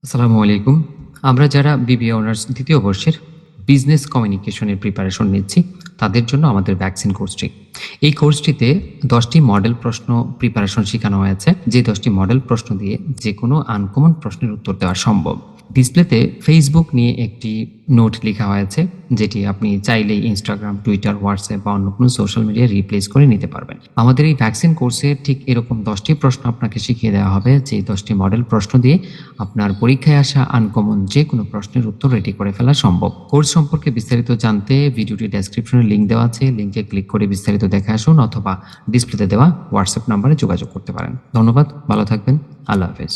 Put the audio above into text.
আসসালামু আলাইকুম। আমরা যারা বিবিএ অনার্স ২য় বর্ষের বিজনেস কমিউনিকেশনের প্রিপারেশন নিচ্ছি, তাদের জন্য আমাদের ভ্যাকসিন কোর্সটি। এই কোর্সটিতে ১০ টি মডেল প্রশ্ন প্রিপারেশন শিখানো হয়েছে। যে ১০ টি মডেল প্রশ্ন দিয়ে যেকোনো আনকমন প্রশ্নের উত্তর দেওয়া সম্ভব। ডিসপ্লেতে ফেসবুক নিয়ে একটি নোট লেখা হয়েছে, যেটি আপনি চাইলেই Instagram, Twitter, WhatsApp বা অন্য কোনো সোশ্যাল মিডিয়ায় রিপ্লেস করে নিতে পারবেন। আমাদের এই ভ্যাকসিন কোর্সে ঠিক এরকম ১০ টি প্রশ্ন আপনাকে শিখিয়ে দেওয়া হবে, যে ১০ টি মডেল প্রশ্ন দিয়ে আপনার পরীক্ষায় আসা আনকমন যেকোনো প্রশ্নের উত্তর রেডি করে ফেলা সম্ভব। কোর্স সম্পর্কে বিস্তারিত জানতে ভিডিওটির ডেসক্রিপশনে লিংক দেওয়া আছে। লিংকে ক্লিক করে বিস্তারিত দেখে আসুন, অথবা ডিসপ্লেতে দেওয়া WhatsApp নাম্বারে যোগাযোগ করতে পারেন। ধন্যবাদ, ভালো থাকবেন। আল্লাহ হাফেজ।